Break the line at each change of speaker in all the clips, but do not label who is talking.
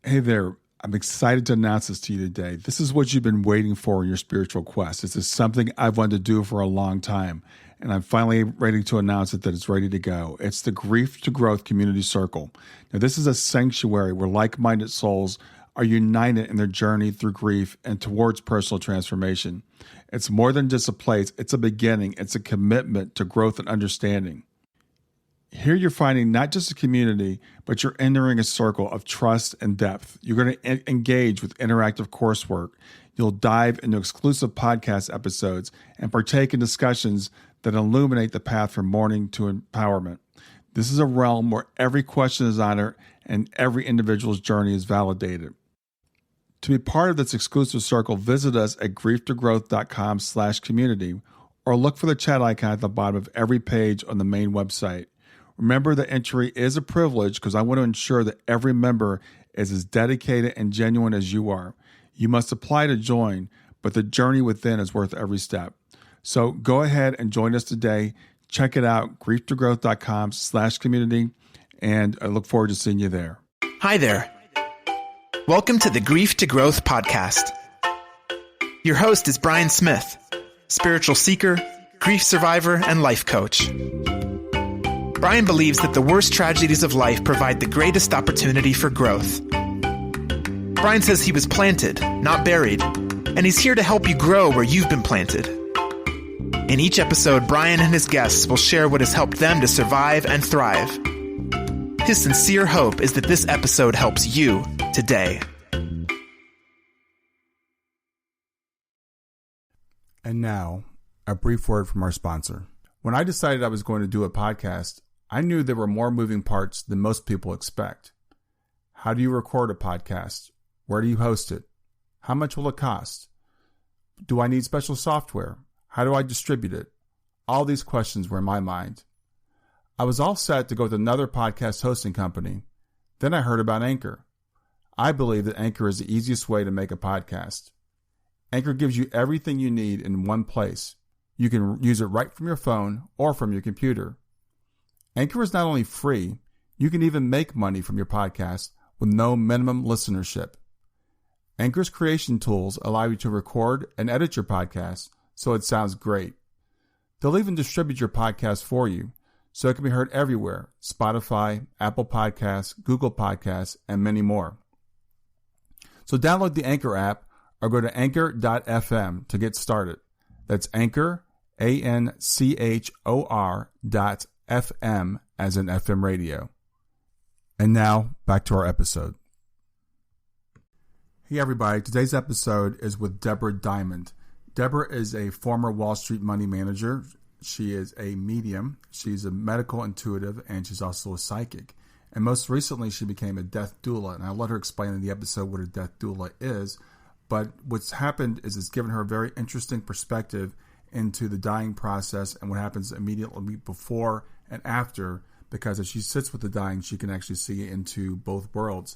Hey there. I'm excited to announce this to you today. This is what you've been waiting for in your spiritual quest. This is something I've wanted to do for a long time, and I'm finally ready to announce it that it's ready to go. It's the Grief to Growth Community Circle. Now, this is a sanctuary where like-minded souls are united in their journey through grief and towards personal transformation. It's more than just a place. It's a beginning. It's a commitment to growth and understanding. Here you're finding not just a community, but you're entering a circle of trust and depth. You're going to engage with interactive coursework. You'll dive into exclusive podcast episodes and partake in discussions that illuminate the path from mourning to empowerment. This is a realm where every question is honored and every individual's journey is validated. To be part of this exclusive circle, visit us at grieftogrowth.com/community or look for the chat icon at the bottom of every page on the main website. Remember that entry is a privilege because I want to ensure that every member is as dedicated and genuine as you are. You must apply to join, but the journey within is worth every step. So go ahead and join us today. Check it out, grieftogrowth.com/community, and I look forward to seeing you there.
Hi there. Welcome to the Grief to Growth podcast. Your host is Brian Smith, spiritual seeker, grief survivor, and life coach. Brian believes that the worst tragedies of life provide the greatest opportunity for growth. Brian says he was planted, not buried, and he's here to help you grow where you've been planted. In each episode, Brian and his guests will share what has helped them to survive and thrive. His sincere hope is that this episode helps you today.
And now, a brief word from our sponsor. When I decided I was going to do a podcast, I knew there were more moving parts than most people expect. How do you record a podcast? Where do you host it? How much will it cost? Do I need special software? How do I distribute it? All these questions were in my mind. I was all set to go with another podcast hosting company. Then I heard about Anchor. I believe that Anchor is the easiest way to make a podcast. Anchor gives you everything you need in one place. You can use it right from your phone or from your computer. Anchor is not only free, you can even make money from your podcast with no minimum listenership. Anchor's creation tools allow you to record and edit your podcast so it sounds great. They'll even distribute your podcast for you so it can be heard everywhere: Spotify, Apple Podcasts, Google Podcasts, and many more. So download the Anchor app or go to anchor.fm to get started. That's Anchor, ANCHOR.FM as in FM radio. And now, back to our episode. Hey everybody, today's episode is with Debra Diamond. Debra is a former Wall Street money manager. She is a medium, she's a medical intuitive, and she's also a psychic. And most recently, she became a death doula. And I'll let her explain in the episode what a death doula is. But what's happened is it's given her a very interesting perspective into the dying process and what happens immediately before and after, because as she sits with the dying, she can actually see into both worlds.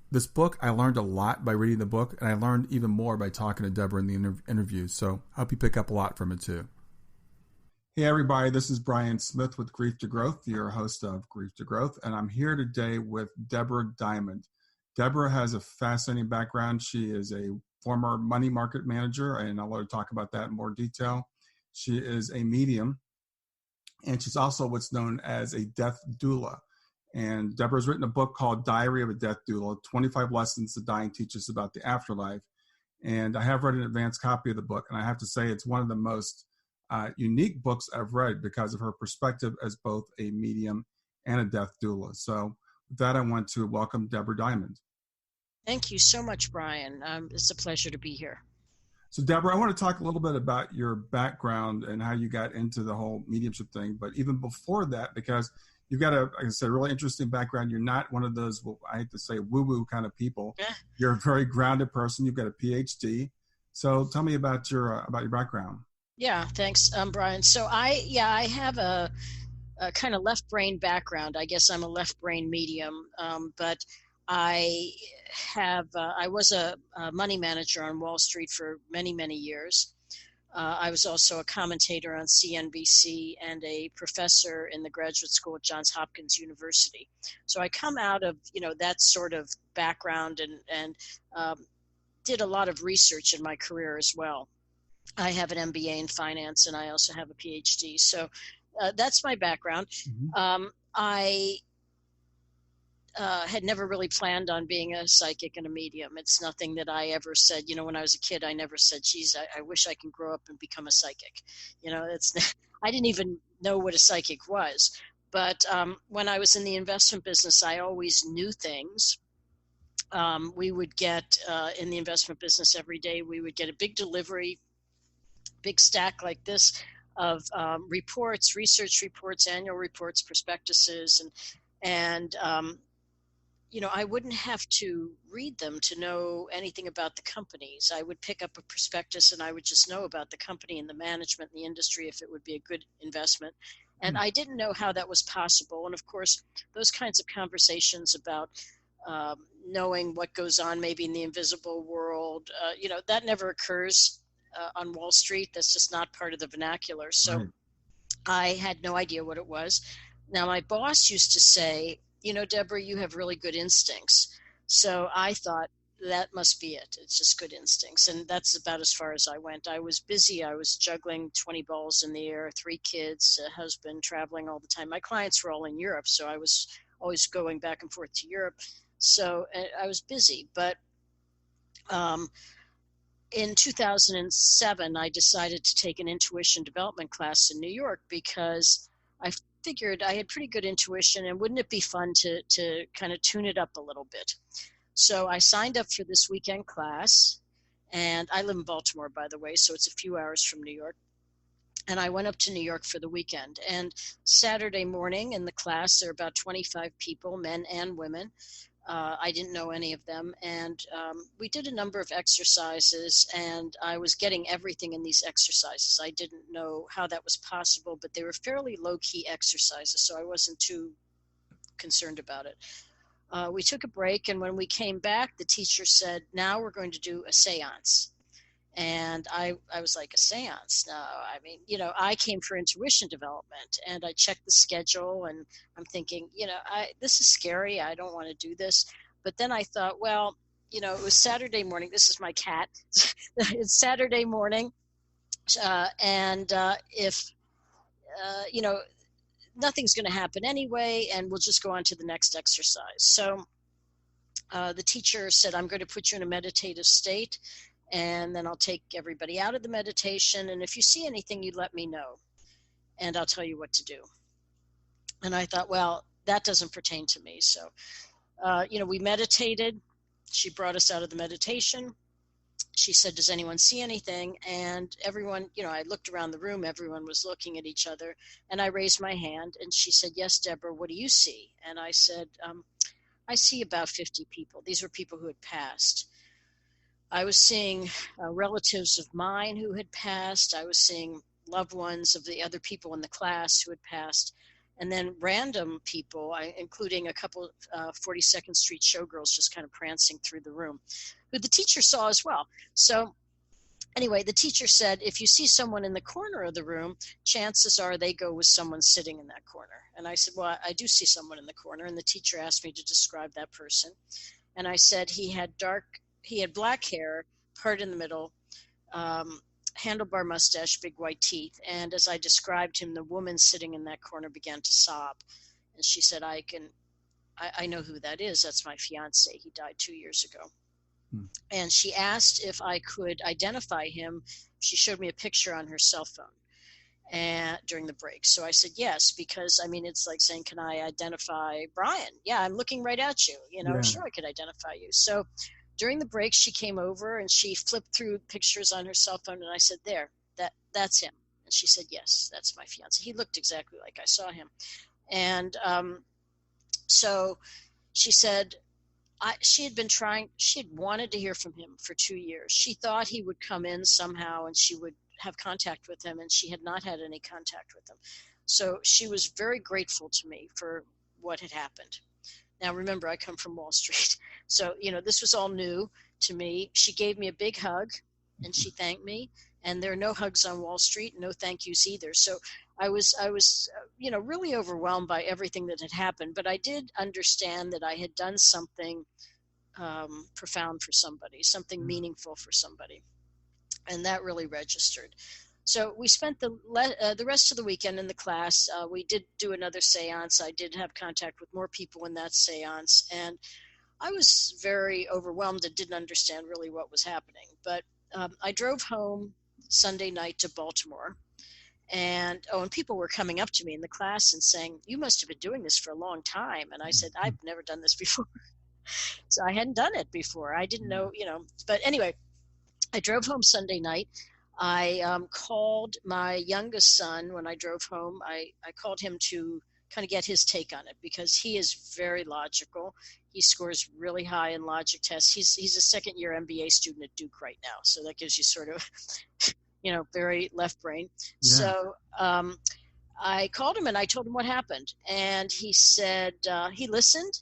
This book, I learned a lot by reading the book, and I learned even more by talking to Debra in the interview. So I hope you pick up a lot from it too. Hey everybody, this is Brian Smith with Grief to Growth, your host of Grief to Growth, and I'm here today with Debra Diamond. Debra has a fascinating background. She is a former money market manager, and I'll let her talk about that in more detail. She is a medium, and she's also what's known as a death doula. And Debra's written a book called Diary of a Death Doula, 25 Lessons the Dying Teaches About the Afterlife. And I have read an advanced copy of the book, and I have to say it's one of the most unique books I've read because of her perspective as both a medium and a death doula. So with that, I want to welcome Debra Diamond.
Thank you so much, Brian. It's a pleasure to be here.
So Debra, I want to talk a little bit about your background and how you got into the whole mediumship thing. But even before that, because you've got like I said, really interesting background. You're not one of those, well, I hate to say, woo-woo kind of people.
Yeah.
You're a very grounded person. You've got a PhD. So tell me about your background.
Yeah, thanks, Brian. So I have a kind of left brain background. I guess I'm a left brain medium, but I was a money manager on Wall Street for many, many years. I was also a commentator on CNBC and a professor in the graduate school at Johns Hopkins University. So I come out of, that sort of background and did a lot of research in my career as well. I have an MBA in finance, and I also have a PhD. So that's my background. I had never really planned on being a psychic and a medium. It's nothing that I ever said, when I was a kid, I never said, geez, I wish I can grow up and become a psychic. I didn't even know what a psychic was. But when I was in the investment business, I always knew things. We would get, in the investment business every day, we would get a big delivery, big stack like this of reports, research reports, annual reports, prospectuses, and I wouldn't have to read them to know anything about the companies. I would pick up a prospectus and I would just know about the company and the management and the industry, if it would be a good investment. And I didn't know how that was possible. And of course, those kinds of conversations about knowing what goes on maybe in the invisible world, that never occurs on Wall Street. That's just not part of the vernacular. So
Right.
I had no idea what it was. Now, my boss used to say, Debra, you have really good instincts. So I thought that must be it. It's just good instincts. And that's about as far as I went. I was busy. I was juggling 20 balls in the air, 3 kids, a husband, traveling all the time. My clients were all in Europe, so I was always going back and forth to Europe. So I was busy. But in 2007, I decided to take an intuition development class in New York because I figured I had pretty good intuition, and wouldn't it be fun to kind of tune it up a little bit? So I signed up for this weekend class, and I live in Baltimore, by the way, so it's a few hours from New York. And I went up to New York for the weekend. And Saturday morning in the class, there were about 25 people, men and women. I didn't know any of them. And we did a number of exercises, and I was getting everything in these exercises. I didn't know how that was possible, but they were fairly low-key exercises, so I wasn't too concerned about it. We took a break, and when we came back, the teacher said, now we're going to do a seance. And I was like, a seance? No, I mean, I came for intuition development, and I checked the schedule, and I'm thinking, this is scary. I don't want to do this. But then I thought, well, it was Saturday morning. This is my cat. It's Saturday morning. And if, nothing's going to happen anyway, and we'll just go on to the next exercise. So the teacher said, I'm going to put you in a meditative state, and then I'll take everybody out of the meditation. And if you see anything, you let me know, and I'll tell you what to do. And I thought, well, that doesn't pertain to me. So, we meditated. She brought us out of the meditation. She said, does anyone see anything? And everyone, I looked around the room. Everyone was looking at each other. And I raised my hand, and she said, yes, Debra, what do you see? And I said, I see about 50 people. These were people who had passed. I was seeing relatives of mine who had passed. I was seeing loved ones of the other people in the class who had passed. And then random people, including a couple of 42nd Street showgirls just kind of prancing through the room, who the teacher saw as well. So anyway, the teacher said, if you see someone in the corner of the room, chances are they go with someone sitting in that corner. And I said, well, I do see someone in the corner. And the teacher asked me to describe that person. And I said he had black hair, part in the middle, handlebar mustache, big white teeth. And as I described him, the woman sitting in that corner began to sob. And she said, I know who that is. That's my fiance. He died 2 years ago. And she asked if I could identify him. She showed me a picture on her cell phone during the break. So I said, yes, because it's like saying, can I identify Brian? Yeah, I'm looking right at you.
Yeah.
Sure, I could identify you. So during the break, she came over and she flipped through pictures on her cell phone, and I said, there, that's him. And she said, yes, that's my fiance. He looked exactly like I saw him. And so she said, she had wanted to hear from him for 2 years. She thought he would come in somehow and she would have contact with him, and she had not had any contact with him. So she was very grateful to me for what had happened. Now, remember, I come from Wall Street. So, this was all new to me. She gave me a big hug, and she thanked me. And there are no hugs on Wall Street, no thank yous either. So I was really overwhelmed by everything that had happened. But I did understand that I had done something profound for somebody, something meaningful for somebody. And that really registered. So we spent the rest of the weekend in the class. We did do another seance. I did have contact with more people in that seance, and I was very overwhelmed and didn't understand really what was happening. But I drove home Sunday night to Baltimore, and people were coming up to me in the class and saying, "You must have been doing this for a long time." And I said, "I've never done this before." So I hadn't done it before. I didn't know, But anyway, I drove home Sunday night. I called my youngest son when I drove home. I called him to kind of get his take on it, because he is very logical. He scores really high in logic tests. He's a second-year MBA student at Duke right now, so that gives you sort of, very left brain. Yeah. So I called him and I told him what happened, and he said he listened.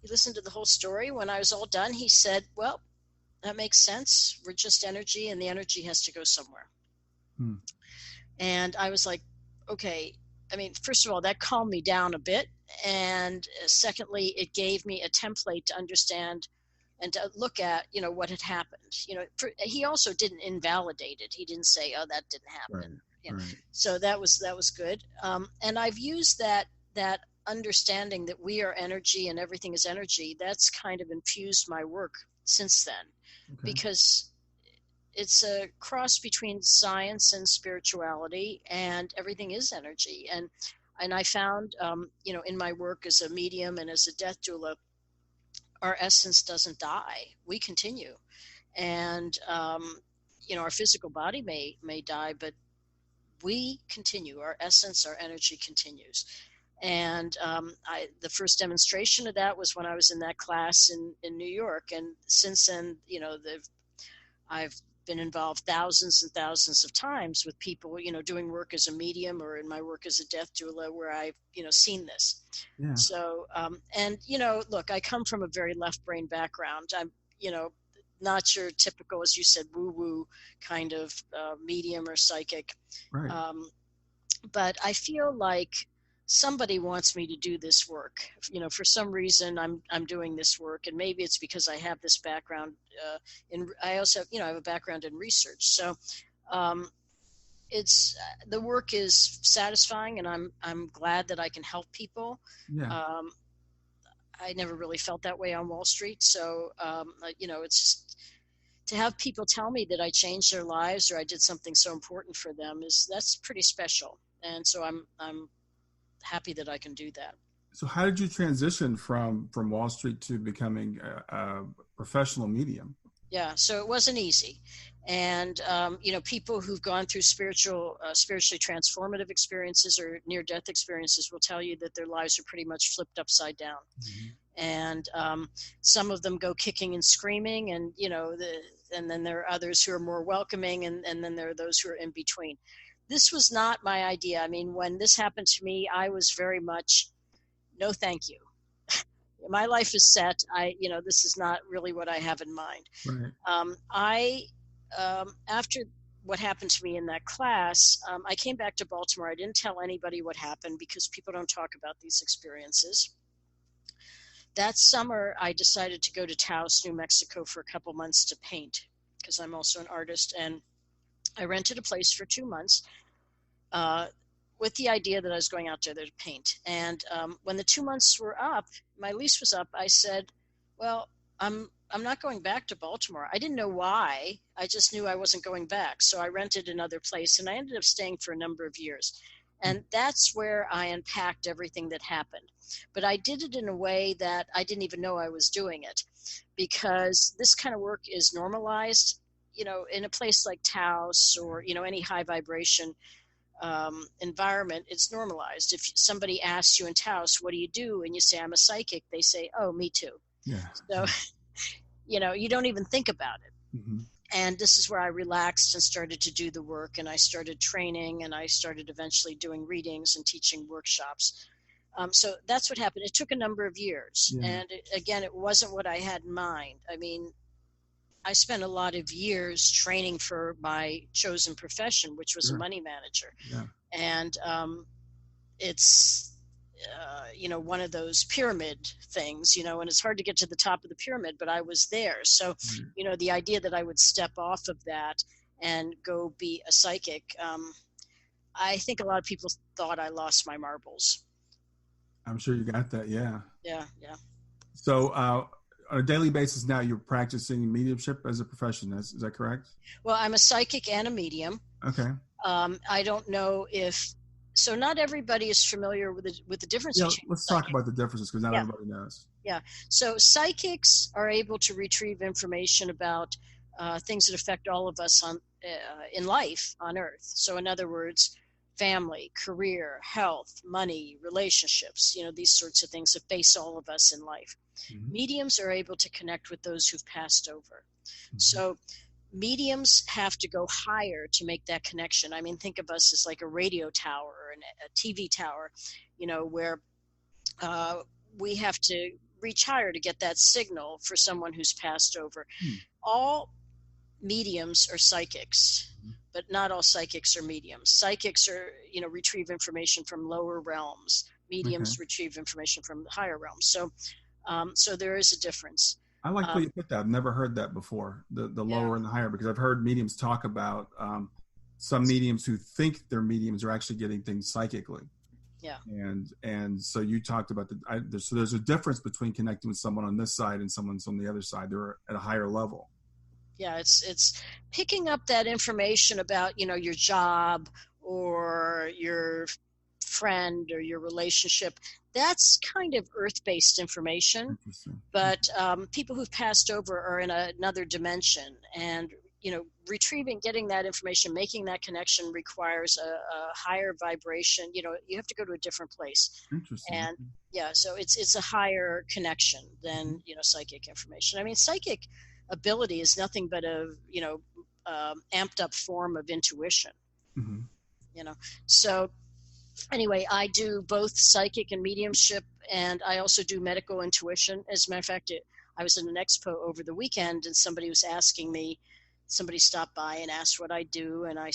He listened to the whole story. When I was all done, he said, "Well, that makes sense. We're just energy, and the energy has to go somewhere." And I was like, okay. I mean, first of all, that calmed me down a bit. And secondly, it gave me a template to understand and to look at, what had happened. He also didn't invalidate it. He didn't say, "Oh, that didn't happen." Right. So that was good. And I've used that understanding that we are energy and everything is energy. That's kind of infused my work since then. Okay. Because it's a cross between science and spirituality, and everything is energy. And I found, in my work as a medium and as a death doula, our essence doesn't die. We continue. And, our physical body may die, but we continue. Our essence, our energy continues. And the first demonstration of that was when I was in that class in New York. And since then, I've been involved thousands and thousands of times with people, doing work as a medium or in my work as a death doula, where I've, seen this. Yeah. So, look, I come from a very left brain background. I'm, not your typical, as you said, woo-woo kind of medium or psychic. Right. But I feel like somebody wants me to do this work. For some reason I'm doing this work, and maybe it's because I have this background I also have, I have a background in research. So it's the work is satisfying, and I'm glad that I can help people. Yeah. I never really felt that way on Wall Street. So it's just to have people tell me that I changed their lives or I did something so important for them that's pretty special. And so I'm happy that I can do that.
So how did you transition from Wall Street to becoming a professional medium?
Yeah, so it wasn't easy. And, people who've gone through spiritually transformative experiences or near-death experiences will tell you that their lives are pretty much flipped upside down. Mm-hmm. And some of them go kicking and screaming, and, and then there are others who are more welcoming, and then there are those who are in between. This was not my idea. I mean, when this happened to me, I was very much, no, thank you. My life is set. This is not really what I have in mind. Right. After what happened to me in that class, I came back to Baltimore. I didn't tell anybody what happened because people don't talk about these experiences. That summer, I decided to go to Taos, New Mexico for a couple months to paint, because I'm also an artist. And I rented a place for 2 months with the idea that I was going out there to paint. And when the 2 months were up, my lease was up, I said, well, I'm not going back to Baltimore. I didn't know why. I just knew I wasn't going back. So I rented another place, and I ended up staying for a number of years. And that's where I unpacked everything that happened. But I did it in a way that I didn't even know I was doing it, because this kind of work is normalized, in a place like Taos or, any high vibration environment. It's normalized. If somebody asks you in Taos, what do you do? And you say, I'm a psychic. They say, oh, me too. Yeah. So, you don't even think about it. Mm-hmm. And this is where I relaxed and started to do the work, and I started training, and I started eventually doing readings and teaching workshops. So that's what happened. It took a number of years. Yeah. And it wasn't what I had in mind. I mean, I spent a lot of years training for my chosen profession, which was a money manager. Yeah. And one of those pyramid things, and it's hard to get to the top of the pyramid, but I was there. So, the idea that I would step off of that and go be a psychic, I think a lot of people thought I lost my marbles.
I'm sure you got that. Yeah.
Yeah.
So on a daily basis now, you're practicing mediumship as a profession. Is that correct?
Well, I'm a psychic and a medium.
Okay.
I don't know so not everybody is familiar with the difference.
Yeah, let's talk about the differences, because not everybody knows.
Yeah. So psychics are able to retrieve information about things that affect all of us in life on Earth. So in other words, family, career, health, money, relationships, these sorts of things that face all of us in life. Mm-hmm. Mediums are able to connect with those who've passed over. Mm-hmm. So mediums have to go higher to make that connection. I mean, think of us as like a radio tower and a TV tower, where we have to reach higher to get that signal for someone who's passed over. All mediums are psychics, but not all psychics are mediums. Psychics are, retrieve information from lower realms. Mediums retrieve information from higher realms. So there is a difference.
I like the way you put that. I've never heard that before, the lower and the higher, because I've heard mediums talk about some mediums who think they're mediums are actually getting things psychically.
Yeah.
And so you talked about so there's a difference between connecting with someone on this side and someone's on the other side. They're at a higher level.
Yeah, it's picking up that information about, your job or your friend or your relationship. That's kind of earth-based information, but people who've passed over are in another dimension, and getting that information, making that connection requires a higher vibration. You have to go to a different place.
Interesting.
And so it's a higher connection than psychic information. I mean, psychic ability is nothing but a amped up form of intuition. Mm-hmm. So anyway, I do both psychic and mediumship, and I also do medical intuition. As a matter of fact, I was in an expo over the weekend, and somebody was asking me. Somebody stopped by and asked what I do, and I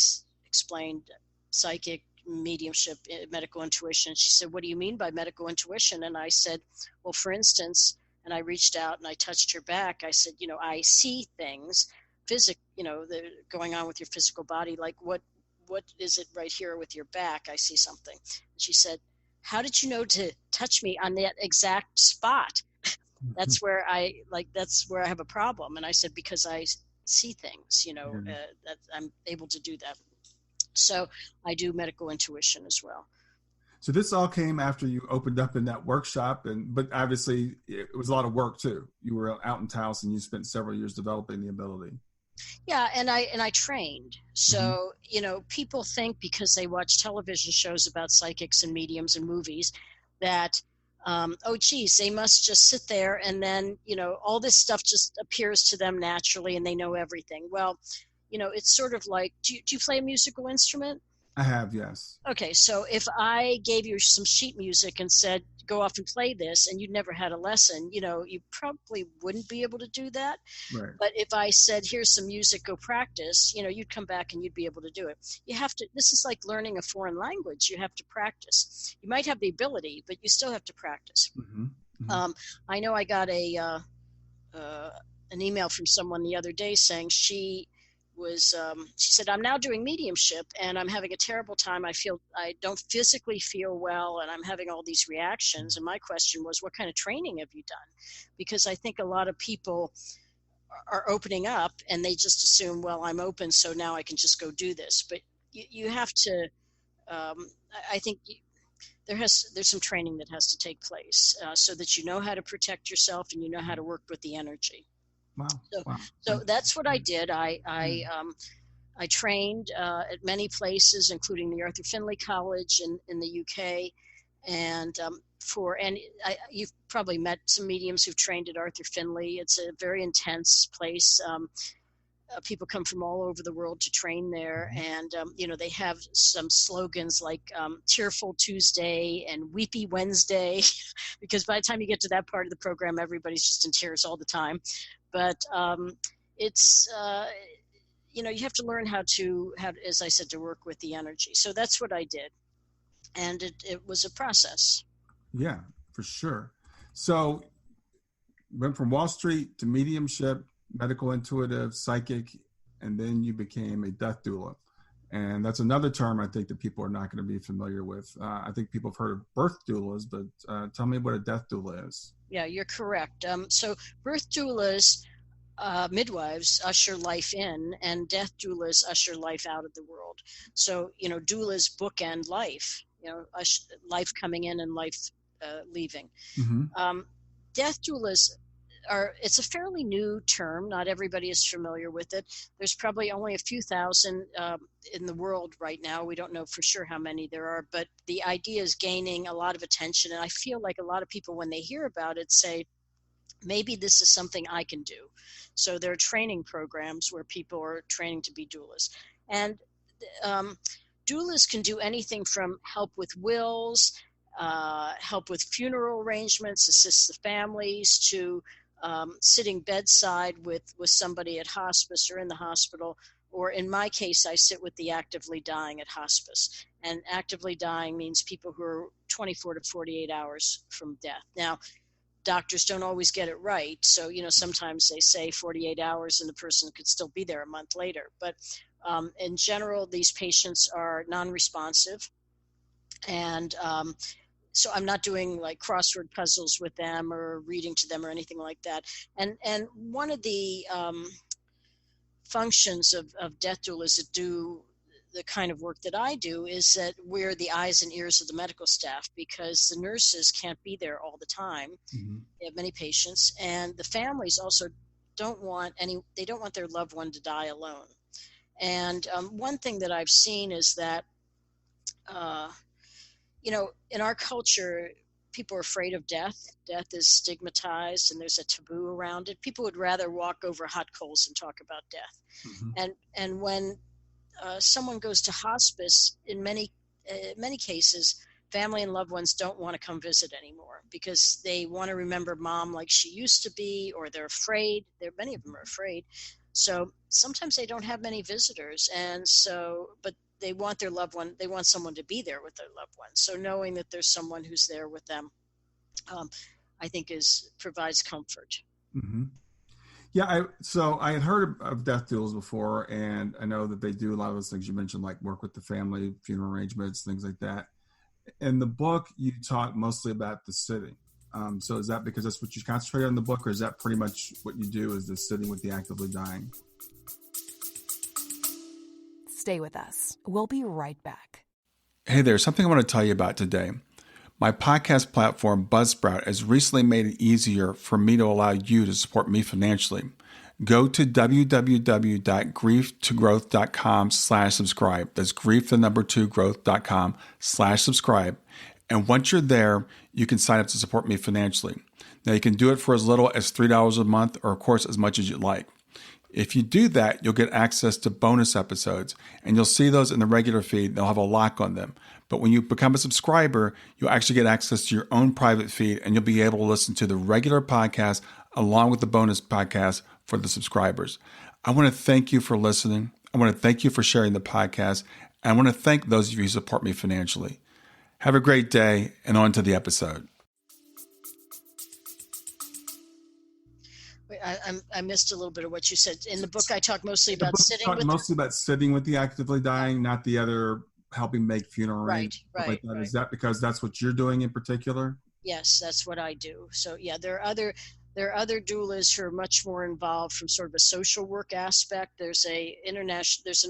explained psychic, mediumship, medical intuition. She said, "What do you mean by medical intuition?" And I said, "Well, for instance," and I reached out and I touched her back. I said, I see things, that are going on with your physical body. Like what is it right here with your back? I see something. And she said, "How did you know to touch me on that exact spot?" That's where I have a problem. And I said, "Because I see things, that I'm able to do that." So I do medical intuition as well.
So this all came after you opened up in that workshop, but obviously it was a lot of work too. You were out in Taos and you spent several years developing the ability.
Yeah, and I trained. So, people think because they watch television shows about psychics and mediums and movies that, oh, geez, they must just sit there and then, all this stuff just appears to them naturally and they know everything. Well, it's sort of like, do you play a musical instrument?
I have, yes.
Okay, so if I gave you some sheet music and said, go off and play this, and you'd never had a lesson, you probably wouldn't be able to do that.
Right.
But if I said, here's some music, go practice, you'd come back and you'd be able to do it. This is like learning a foreign language. You have to practice. You might have the ability, but you still have to practice. Mm-hmm. Mm-hmm. I know I got an email from someone the other day saying she said, "I'm now doing mediumship and I'm having a terrible time. I don't physically feel well and I'm having all these reactions." And my question was, what kind of training have you done? Because I think a lot of people are opening up and they just assume, well, I'm open, so now I can just go do this. But you have to, I think there's some training that has to take place so that you know how to protect yourself and you know how to work with the energy.
Wow.
So that's what I did. I trained at many places, including the Arthur Findlay College in the UK, and you've probably met some mediums who've trained at Arthur Findlay. It's a very intense place. People come from all over the world to train there, and they have some slogans like Tearful Tuesday and Weepy Wednesday, because by the time you get to that part of the program, everybody's just in tears all the time. But it's you have to learn how to, as I said, to work with the energy. So that's what I did, and it was a process.
Yeah, for sure. So went from Wall Street to mediumship, medical intuitive, psychic, and then you became a death doula. And that's another term I think that people are not going to be familiar with. I think people have heard of birth doulas, but tell me what a death doula is.
Yeah, you're correct. So birth doulas, midwives usher life in, and death doulas usher life out of the world. So, doulas bookend life, life coming in and life leaving.
Mm-hmm.
Death doulas it's a fairly new term. Not everybody is familiar with it. There's probably only a few thousand in the world right now. We don't know for sure how many there are, but the idea is gaining a lot of attention. And I feel like a lot of people, when they hear about it, say, maybe this is something I can do. So there are training programs where people are training to be doulas. And doulas can do anything from help with wills, help with funeral arrangements, assist the families, to sitting bedside with somebody at hospice or in the hospital. Or in my case, I sit with the actively dying at hospice. And actively dying means people who are 24 to 48 hours from death. Now, doctors don't always get it right. So, sometimes they say 48 hours and the person could still be there a month later. But in general, these patients are non-responsive. And so I'm not doing like crossword puzzles with them or reading to them or anything like that. And one of the functions of death doulas that do the kind of work that I do is that we're the eyes and ears of the medical staff, because the nurses can't be there all the time. Mm-hmm. They have many patients, and the families also don't want their loved one to die alone. And one thing that I've seen is that, in our culture, people are afraid of death. Death is stigmatized, and there's a taboo around it. People would rather walk over hot coals and talk about death. Mm-hmm. And when someone goes to hospice, in many cases, family and loved ones don't want to come visit anymore because they want to remember mom like she used to be, or they're afraid. Many of them are afraid. So sometimes they don't have many visitors. And so, but they want their loved one, they want someone to be there with their loved one. So knowing that there's someone who's there with them, I think provides comfort.
Mm-hmm. Yeah, I had heard of death doulas before, and I know that they do a lot of those things you mentioned, like work with the family, funeral arrangements, things like that. In the book, you talk mostly about the sitting. So is that because that's what you concentrate on in the book, or is that pretty much what you do, is the sitting with the actively dying?
Stay with us. We'll be right back.
Hey there, something I want to tell you about today. My podcast platform, Buzzsprout, has recently made it easier for me to allow you to support me financially. Go to www.grieftogrowth.com/subscribe. That's grief2growth.com/subscribe. And once you're there, you can sign up to support me financially. Now, you can do it for as little as $3 a month, or of course, as much as you'd like. If you do that, you'll get access to bonus episodes, and you'll see those in the regular feed. They'll have a lock on them. But when you become a subscriber, you'll actually get access to your own private feed, and you'll be able to listen to the regular podcast along with the bonus podcast for the subscribers. I want to thank you for listening. I want to thank you for sharing the podcast. And I want to thank those of you who support me financially. Have a great day, and on to the episode.
I missed a little bit of what you said. In the book, I talk mostly about sitting with
the actively dying, not the other helping make funeral arrangements. Right. Is that because that's what you're doing in particular?
Yes, that's what I do. So yeah, there are other doulas who are much more involved from sort of a social work aspect. There's an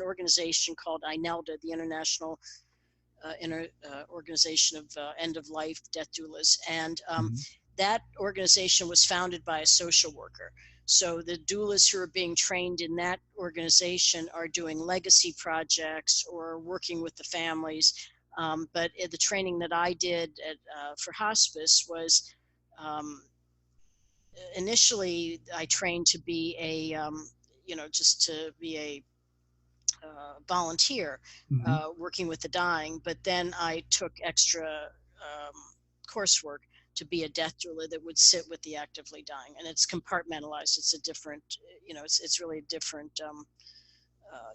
organization called INELDA, the International Organization of End of Life Death Doulas, and that organization was founded by a social worker. So the doulas who are being trained in that organization are doing legacy projects or working with the families. But the training that I did for hospice was initially I trained to be just to be a volunteer working with the dying. But then I took extra coursework to be a death doula that would sit with the actively dying, and it's compartmentalized. It's a different, it's really a different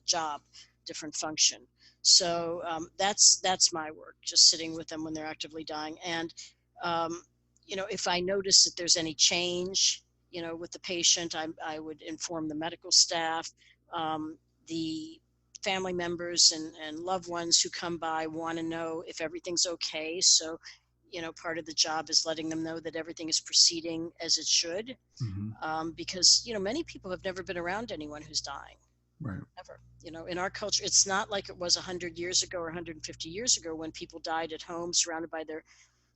job, different function. So that's my work, just sitting with them when they're actively dying. And If I notice that there's any change, with the patient, I would inform the medical staff. The family members and loved ones who come by want to know if everything's okay. So, part of the job is letting them know that everything is proceeding as it should. Because, many people have never been around anyone who's dying.
Right.
Ever. In our culture, it's not like it was 100 years ago or 150 years ago when people died at home surrounded by their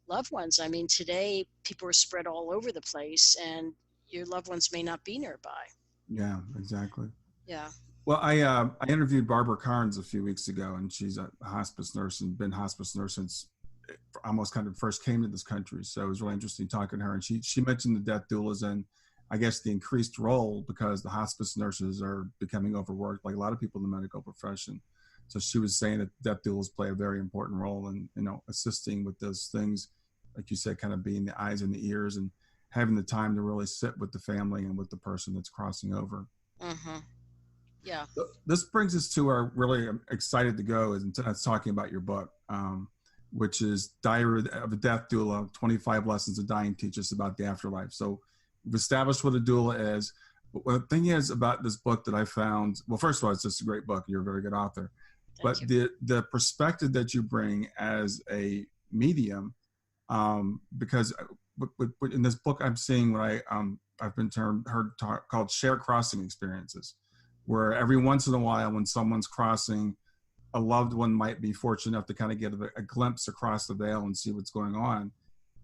loved ones. I mean, today people are spread all over the place and your loved ones may not be nearby.
Yeah, exactly.
Yeah.
Well, I interviewed Barbara Carnes a few weeks ago, and she's a hospice nurse and been hospice nurse since almost kind of first came to this country. So it was really interesting talking to her. And she mentioned the death doulas and I guess the increased role because the hospice nurses are becoming overworked, like a lot of people in the medical profession. So she was saying that death doulas play a very important role in, assisting with those things, like you said, kind of being the eyes and the ears and having the time to really sit with the family and with the person that's crossing over.
Mm-hmm. Yeah.
So this brings us to our really excited to go is talking about your book, which is Diary of a Death Doula, 25 Lessons a Dying Teach Us About the Afterlife. So we've established what a doula is. But the thing is about this book that I found, well, first of all, it's just a great book. You're a very good author. But the perspective that you bring as a medium, because in this book I'm seeing what I've been called shared crossing experiences, where every once in a while when someone's crossing, a loved one might be fortunate enough to kind of get a glimpse across the veil and see what's going on.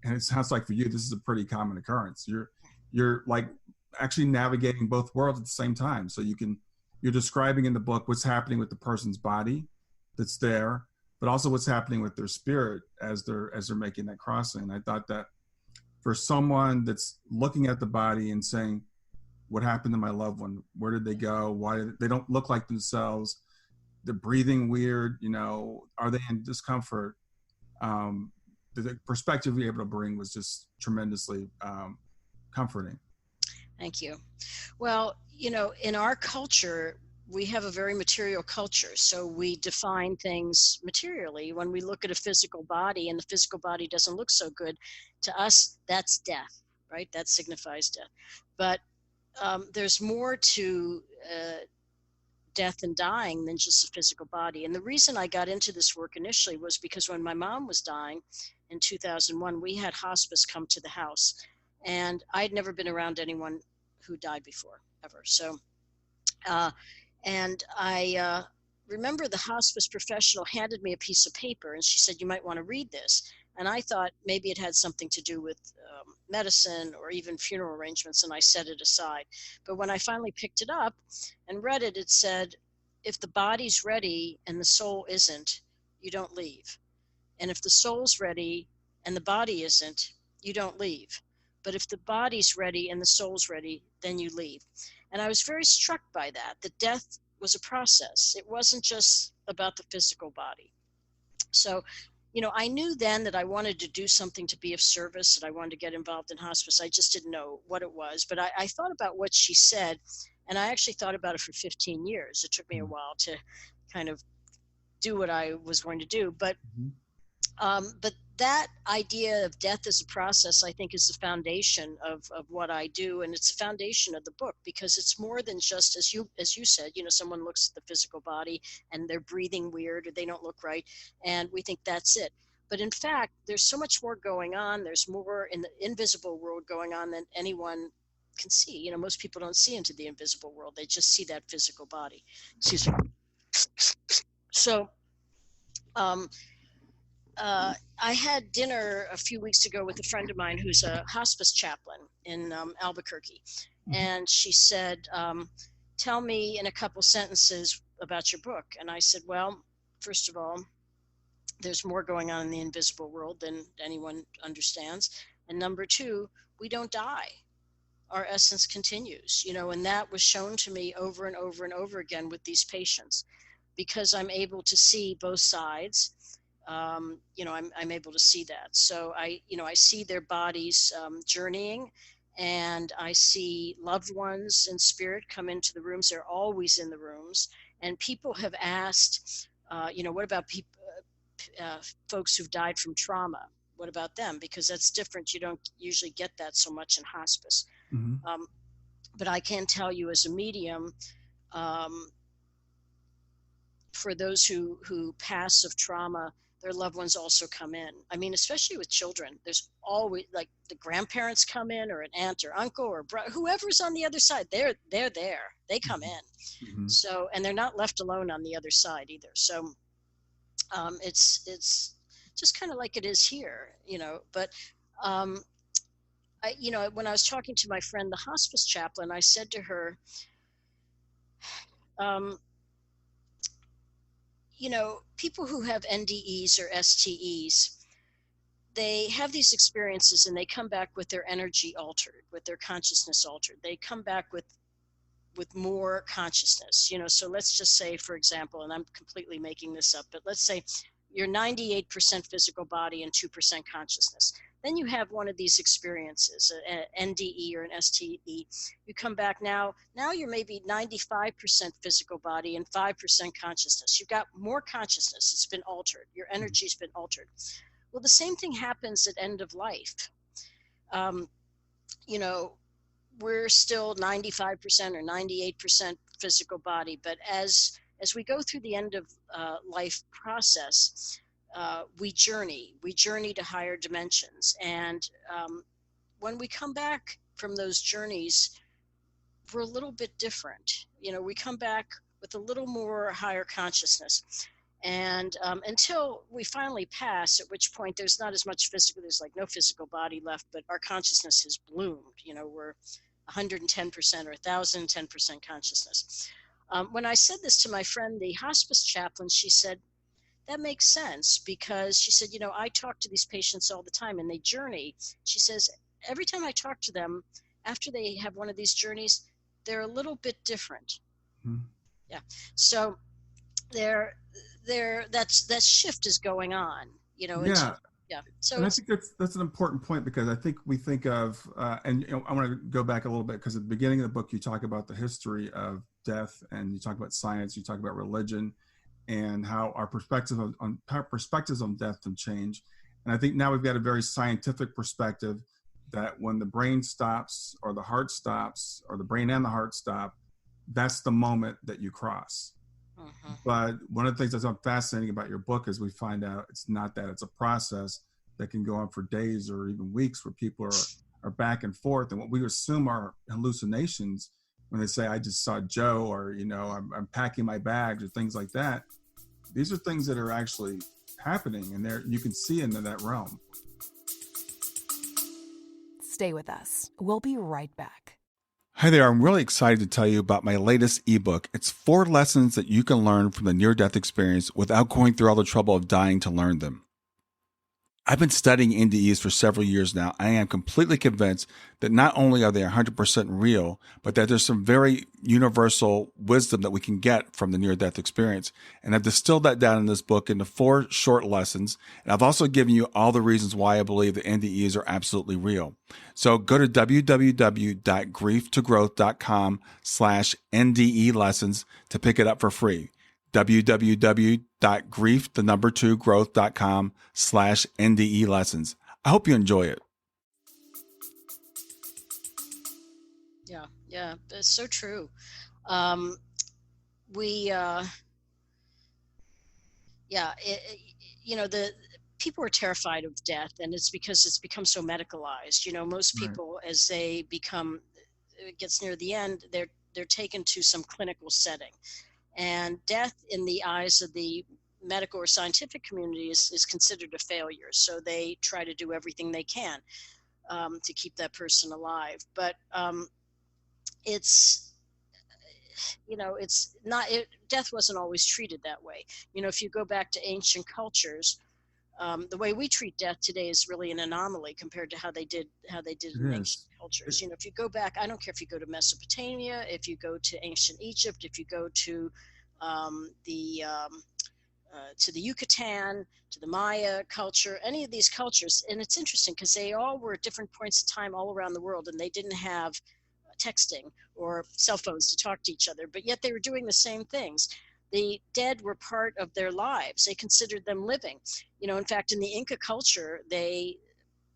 And it sounds like for you, this is a pretty common occurrence. You're like actually navigating both worlds at the same time. So you're describing in the book what's happening with the person's body that's there, but also what's happening with their spirit as they're making that crossing. And I thought that for someone that's looking at the body and saying, what happened to my loved one? Where did they go? Why they don't look like themselves? They're breathing weird, are they in discomfort? The perspective you're able to bring was just tremendously comforting.
Thank you. Well, in our culture, we have a very material culture. So we define things materially. When we look at a physical body and the physical body doesn't look so good, to us, that's death, right? That signifies death. But there's more to death and dying than just a physical body. And the reason I got into this work initially was because when my mom was dying in 2001, we had hospice come to the house. And I'd never been around anyone who died before, ever. So, and I remember the hospice professional handed me a piece of paper and she said, you might want to read this. And I thought maybe it had something to do with medicine or even funeral arrangements, and I set it aside. But when I finally picked it up and read it, it said, if the body's ready and the soul isn't, you don't leave. And if the soul's ready and the body isn't, you don't leave. But if the body's ready and the soul's ready, then you leave. And I was very struck by that death was a process. It wasn't just about the physical body. So, I knew then that I wanted to do something to be of service, that I wanted to get involved in hospice. I just didn't know what it was. But I thought about what she said, and I actually thought about it for 15 years. It took me a while to kind of do what I was going to do. But that idea of death as a process, I think, is the foundation of what I do. And it's the foundation of the book, because it's more than just, as you said, someone looks at the physical body and they're breathing weird or they don't look right, and we think that's it. But in fact, there's so much more going on. There's more in the invisible world going on than anyone can see. Most people don't see into the invisible world. They just see that physical body. Excuse me. So, I had dinner a few weeks ago with a friend of mine who's a hospice chaplain in Albuquerque. And she said, tell me in a couple sentences about your book. And I said, well, first of all, there's more going on in the invisible world than anyone understands. And number two, we don't die. Our essence continues, and that was shown to me over and over and over again with these patients, because I'm able to see both sides. I'm able to see that. So I see their bodies journeying, and I see loved ones in spirit come into the rooms. They're always in the rooms. And people have asked, what about folks who've died from trauma? what about them? Because that's different. You don't usually get that so much in hospice.
Mm-hmm.
But I can tell you as a medium, for those who pass of trauma, their loved ones also come in. I mean, especially with children, there's always, like, the grandparents come in, or an aunt or uncle or whoever's on the other side. They're there. They come in.
Mm-hmm.
So, and they're not left alone on the other side either. So, it's just kind of like it is here, But when I was talking to my friend, the hospice chaplain, I said to her, people who have NDEs or STEs, they have these experiences and they come back with their energy altered, with their consciousness altered. They come back with more consciousness, So let's just say, for example, and I'm completely making this up, but let's say you're 98% physical body and 2% consciousness. Then you have one of these experiences, an NDE or an STE. You come back now you're maybe 95% physical body and 5% consciousness. You've got more consciousness. It's been altered. Your energy's been altered. Well, the same thing happens at end of life. We're still 95% or 98% physical body, but as we go through the end of life process, we journey to higher dimensions. And when we come back from those journeys, we're a little bit different. We come back with a little more higher consciousness. And until we finally pass, at which point there's not as much physical, there's like no physical body left, but our consciousness has bloomed. We're 110% or 1,010% consciousness. When I said this to my friend, the hospice chaplain, she said, that makes sense, because she said, I talk to these patients all the time and they journey. She says, every time I talk to them, after they have one of these journeys, they're a little bit different.
Mm-hmm.
Yeah. So that shift is going on,
Yeah.
Yeah. So
and I think that's an important point, because I think we think of, and I want to go back a little bit, because at the beginning of the book, you talk about the history of death, and you talk about science, you talk about religion, and how our perspectives on death can change. And I think now we've got a very scientific perspective that when the brain stops, or the heart stops, or the brain and the heart stop, that's the moment that you cross. But one of the things that's fascinating about your book is we find out it's not that. It's a process that can go on for days or even weeks, where people are back and forth. And what we assume are hallucinations, when they say, I just saw Joe, or, I'm packing my bags, or things like that, these are things that are actually happening, and you can see into that realm.
Stay with us. We'll be right back.
Hi there, I'm really excited to tell you about my latest ebook. It's 4 lessons that you can learn from the near-death experience without going through all the trouble of dying to learn them. I've been studying NDEs for several years now. I am completely convinced that not only are they 100% real, but that there's some very universal wisdom that we can get from the near-death experience. And I've distilled that down in this book into 4 short lessons. And I've also given you all the reasons why I believe that NDEs are absolutely real. So go to www.grieftogrowth.com/NDE lessons to pick it up for free. www.grieftogrowth.com/NDE lessons. I hope you enjoy it.
Yeah, it's so true. The people are terrified of death, and it's because it's become so medicalized. Most people, right, as it gets near the end, they're taken to some clinical setting. And death, in the eyes of the medical or scientific community, is considered a failure. So they try to do everything they can to keep that person alive. But it's not. Death wasn't always treated that way. If you go back to ancient cultures, the way we treat death today is really an anomaly compared to how they did in ancient cultures. If you go back, I don't care if you go to Mesopotamia, if you go to ancient Egypt, if you go to the Yucatan, to the Maya culture, any of these cultures, and it's interesting because they all were at different points in time all around the world, and they didn't have texting or cell phones to talk to each other, but yet they were doing the same things. the dead were part of their lives. They considered them living. In fact, in the Inca culture, they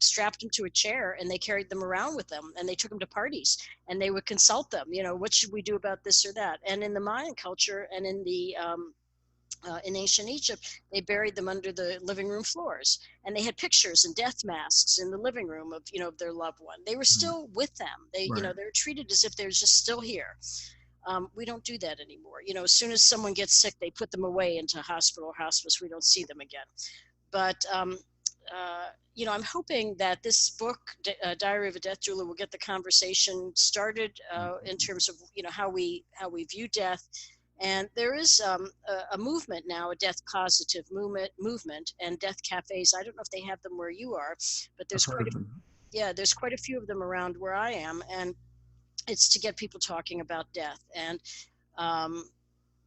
strapped them to a chair and they carried them around with them, and they took them to parties, and they would consult them, what should we do about this or that? And in the Mayan culture and in ancient Egypt, they buried them under the living room floors, and they had pictures and death masks in the living room of their loved one. They were still with them. They
Right.
they were treated as if they were just still here. We don't do that anymore. As soon as someone gets sick, they put them away into hospital or hospice. We don't see them again. But I'm hoping that this book, Diary of a Death Doula, will get the conversation started in terms of how we view death. And there is a movement now, a death positive movement, and death cafes. I don't know if they have them where you are, but there's there's quite a few of them around where I am, and it's to get people talking about death. And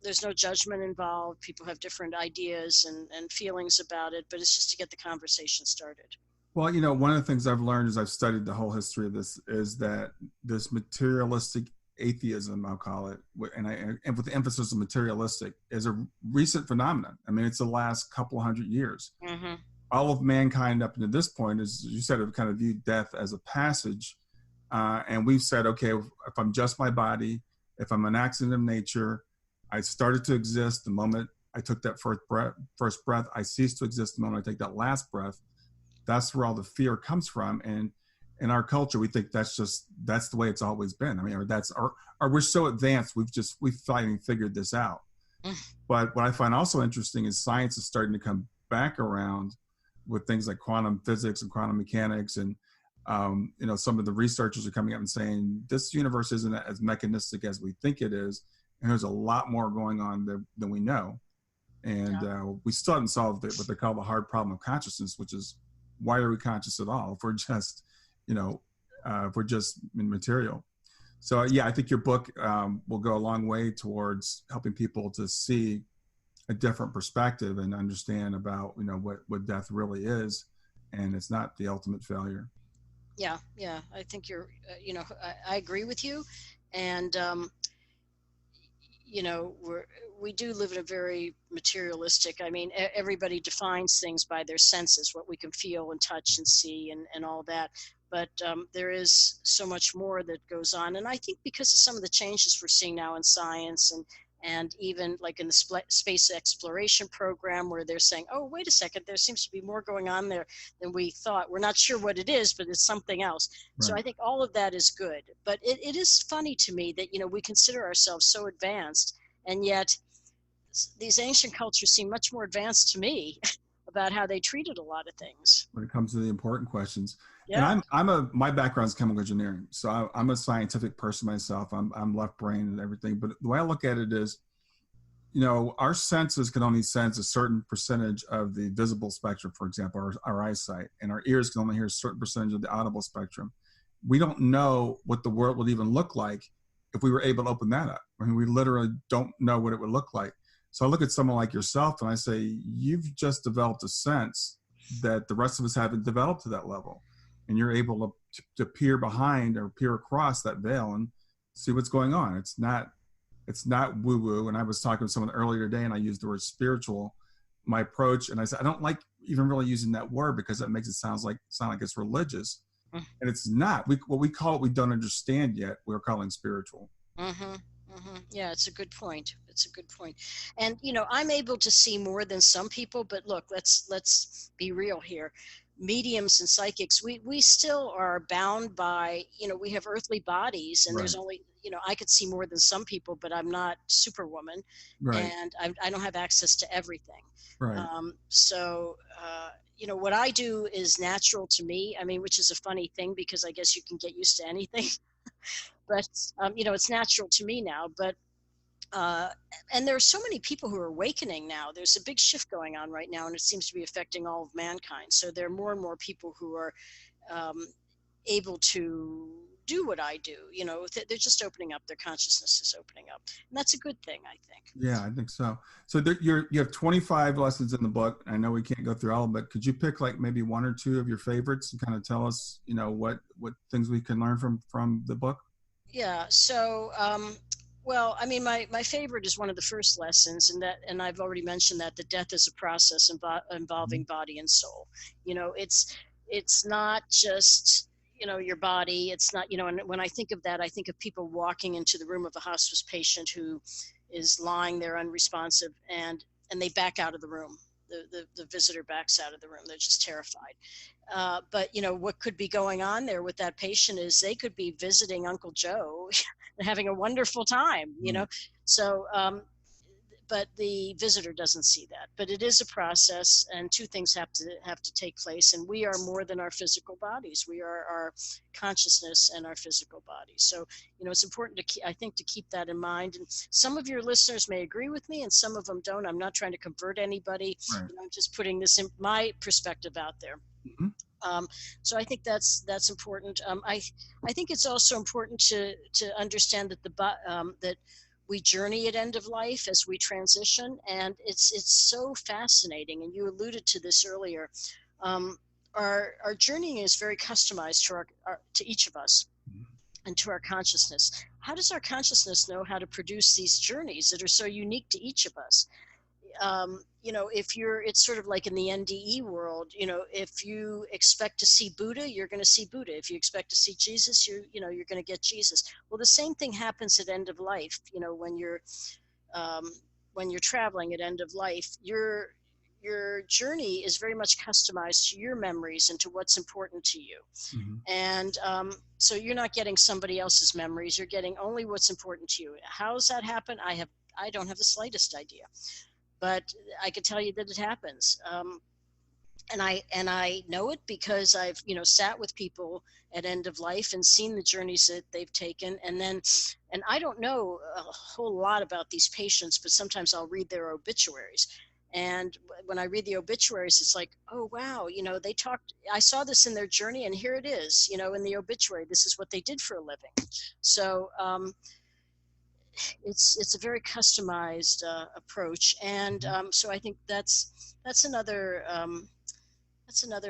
there's no judgment involved. People have different ideas and feelings about it, but it's just to get the conversation started.
Well, one of the things I've learned as I've studied the whole history of this is that this materialistic atheism, I'll call it, and with the emphasis on materialistic, is a recent phenomenon. I mean, it's the last couple hundred years.
Mm-hmm.
All of mankind up to this point, as you said, have kind of viewed death as a passage. And we've said, okay, if I'm just my body, if I'm an accident of nature, I started to exist the moment I took that first breath. I ceased to exist the moment I take that last breath. That's where all the fear comes from. And in our culture, we think that's the way it's always been. I mean, or we're so advanced, we've finally figured this out. But what I find also interesting is science is starting to come back around with things like quantum physics and quantum mechanics. And, some of the researchers are coming up and saying, this universe isn't as mechanistic as we think it is. And there's a lot more going on than we know. And we still haven't solved what they call the hard problem of consciousness, which is, why are we conscious at all if we're just material? So I think your book will go a long way towards helping people to see a different perspective and understand about what death really is, and it's not the ultimate failure.
Yeah, I think you're I agree with you. And we do live in a very materialistic, everybody defines things by their senses, what we can feel and touch and see and all that. But there is so much more that goes on. And I think because of some of the changes we're seeing now in science and even like in the space exploration program, where they're saying, oh, wait a second, there seems to be more going on there than we thought. We're not sure what it is, but it's something else. Right. So I think all of that is good. But it is funny to me that, we consider ourselves so advanced, and yet these ancient cultures seem much more advanced to me about how they treated a lot of things.
When it comes to the important questions.
Yeah.
And my background is chemical engineering. So I'm a scientific person myself. I'm left brain and everything. But the way I look at it is, our senses can only sense a certain percentage of the visible spectrum, for example, our eyesight, and our ears can only hear a certain percentage of the audible spectrum. We don't know what the world would even look like if we were able to open that up. I mean, we literally don't know what it would look like. So I look at someone like yourself and I say, you've just developed a sense that the rest of us haven't developed to that level. And you're able to peer behind or peer across that veil and see what's going on. It's not woo-woo. And I was talking to someone earlier today and I used the word spiritual, my approach. And I said, I don't like even really using that word because that makes it sound like it's religious. And it's not. What we call it, we don't understand yet, we're calling spiritual.
Mm-hmm. Mm-hmm. Yeah, it's a good point. And, I'm able to see more than some people, but look, let's be real here. Mediums and psychics, we still are bound by, we have earthly bodies, and there's only, I could see more than some people, but I'm not Superwoman, and I don't have access to everything.
Right.
What I do is natural to me, which is a funny thing because I guess you can get used to anything. But, it's natural to me now. But, and there are so many people who are awakening now. There's a big shift going on right now, and it seems to be affecting all of mankind. So there are more and more people who are able to do what I do. They're just opening up. Their consciousness is opening up. And that's a good thing, I think.
Yeah, I think so. So you have 25 lessons in the book. I know we can't go through all of it. Could you pick like maybe one or two of your favorites and kind of tell us, what things we can learn from the book?
Yeah. So Well, I mean, my favorite is one of the first lessons, and I've already mentioned that death is a process involving body and soul. It's not just your body. It's not and when I think of that, I think of people walking into the room of a hospice patient who is lying there unresponsive, and they back out of the room. The visitor backs out of the room. They're just terrified. But what could be going on there with that patient is they could be visiting Uncle Joe and having a wonderful time. So but the visitor doesn't see that. But it is a process, and two things have to take place. And we are more than our physical bodies. We are our consciousness and our physical bodies. So it's important to keep that in mind. And some of your listeners may agree with me, and some of them don't. I'm not trying to convert anybody.
Right.
I'm just putting this in my perspective out there.
Mm-hmm.
So I think that's important. I think it's also important to understand that that we journey at end of life as we transition, and it's so fascinating. And you alluded to this earlier. Our journeying is very customized to each of us and to our consciousness. How does our consciousness know how to produce these journeys that are so unique to each of us? It's sort of like in the NDE world, if you expect to see Buddha, you're going to see Buddha. If you expect to see Jesus, you're going to get Jesus. Well, the same thing happens at end of life. When you're traveling at end of life, your journey is very much customized to your memories and to what's important to you.
Mm-hmm.
And so you're not getting somebody else's memories. You're getting only what's important to you. How does that happen? I don't have the slightest idea. But I can tell you that it happens, and I know it because I've sat with people at end of life and seen the journeys that they've taken, and I don't know a whole lot about these patients, but sometimes I'll read their obituaries, and when I read the obituaries, it's like, oh wow, they talked. I saw this in their journey, and here it is, in the obituary. This is what they did for a living. So. It's a very customized approach, and so I think that's another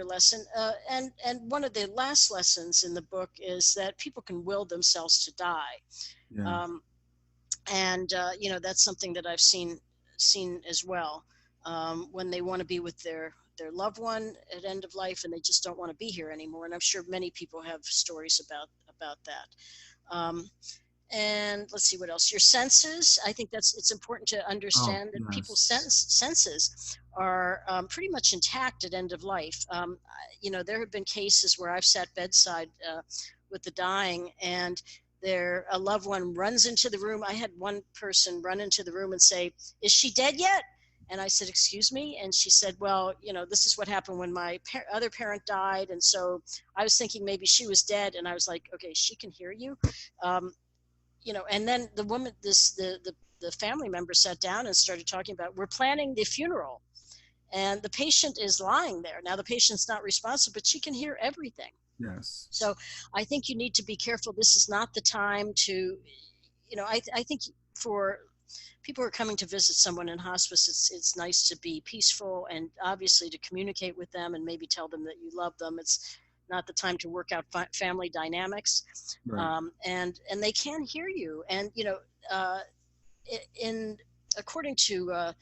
lesson. And one of the last lessons in the book is that people can will themselves to die, and that's something that I've seen as well. When they want to be with their loved one at end of life, and they just don't want to be here anymore. And I'm sure many people have stories about that. And let's see what else. Your senses. I think it's important to understand that people's senses are pretty much intact at end of life. There have been cases where I've sat bedside with the dying, and a loved one runs into the room. I had one person run into the room and say, "Is she dead yet?" And I said, "Excuse me?" And she said, "Well, this is what happened when my other parent died, and so I was thinking maybe she was dead." And I was like, "Okay, she can hear you." And then the woman, the family member sat down and started talking about, we're planning the funeral, and the patient is lying there. Now the patient's not responsive, but she can hear everything.
Yes.
So I think you need to be careful. This is not the time to, I think for people who are coming to visit someone in hospice, it's nice to be peaceful and obviously to communicate with them and maybe tell them that you love them. It's not the time to work out family dynamics.
Right.
And they can hear you. And, according to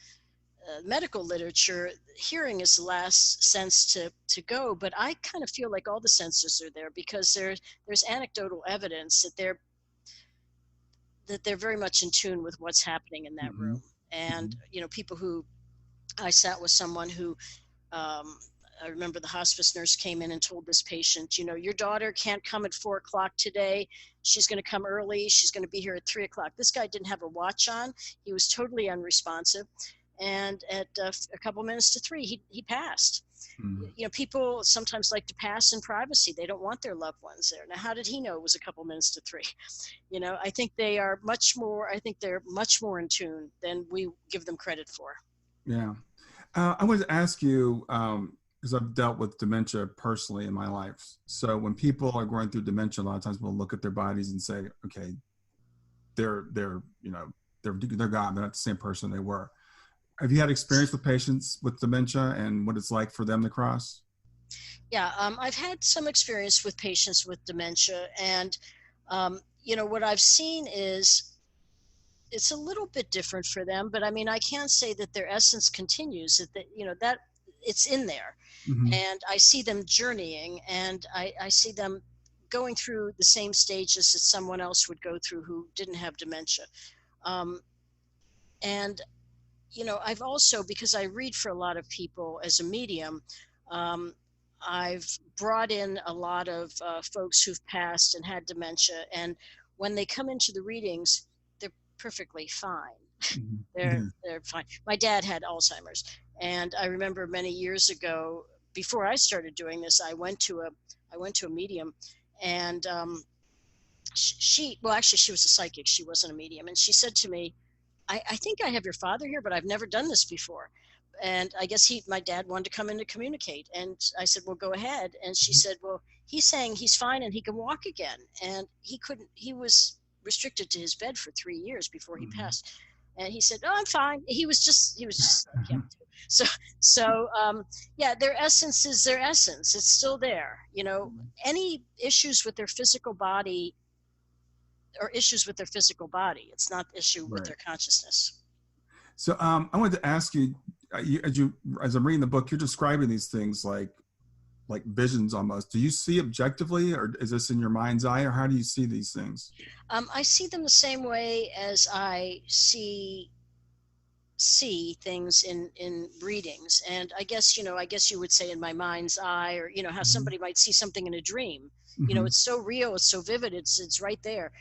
medical literature, hearing is the last sense to go. But I kind of feel like all the senses are there because there's anecdotal evidence that they're very much in tune with what's happening in that room. And, people who, I sat with someone who, I remember the hospice nurse came in and told this patient, your daughter can't come at 4:00 today. She's going to come early. She's going to be here at 3:00. This guy didn't have a watch on. He was totally unresponsive. And at a couple minutes to 3, he passed.
Mm-hmm.
People sometimes like to pass in privacy. They don't want their loved ones there. Now, how did he know it was a couple minutes to 3? I think they're much more in tune than we give them credit for.
Yeah. I wanted to ask you, because I've dealt with dementia personally in my life. So when people are going through dementia, a lot of times we'll look at their bodies and say, okay, they're gone. They're not the same person they were. Have you had experience with patients with dementia and what it's like for them to cross?
Yeah, I've had some experience with patients with dementia, and what I've seen is it's a little bit different for them, but I mean, I can't say that their essence continues, that it's in there.
Mm-hmm.
And I see them journeying, and I see them going through the same stages that someone else would go through who didn't have dementia. Um, and I've also, because I read for a lot of people as a medium, um, I've brought in a lot of folks who've passed and had dementia, and when they come into the readings, they're perfectly fine.
Mm-hmm.
They're fine. My dad had Alzheimer's, and I remember many years ago, before I started doing this, I went to a medium, and she was a psychic. She wasn't a medium, and she said to me, I think I have your father here, but I've never done this before. And I guess my dad wanted to come in to communicate. And I said, well, go ahead. And she said, well, he's saying he's fine and he can walk again. And he was restricted to his bed for 3 years before he passed. And he said, oh, I'm fine. He was just like, yeah. Yeah, their essence is their essence. It's still there. Any issues with their physical body or issues with their physical body. It's not issue with their consciousness.
So I wanted to ask you, as I'm reading the book, you're describing these things like visions almost. Do you see objectively, or is this in your mind's eye, or how do you see these things?
I see them the same way as I see things in readings. And I guess you would say in my mind's eye, or how somebody might see something in a dream.
Mm-hmm.
It's so real, it's so vivid, it's right there.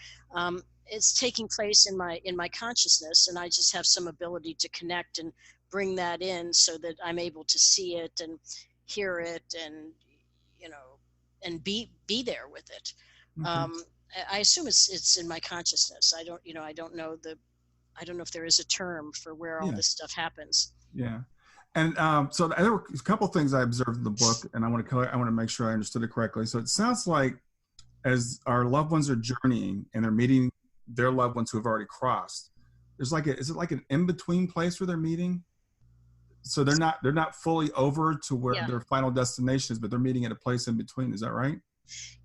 It's taking place in my consciousness, and I just have some ability to connect and bring that in so that I'm able to see it and hear it, and and be there with it. Okay. I assume it's in my consciousness. I don't know if there is a term for where all this stuff happens.
Yeah. And so there were a couple of things I observed in the book, and I want to make sure I understood it correctly. So it sounds like as our loved ones are journeying and they're meeting their loved ones who have already crossed, is it like an in-between place where they're meeting? So they're not fully over to where their final destination is, but they're meeting at a place in between. Is that right?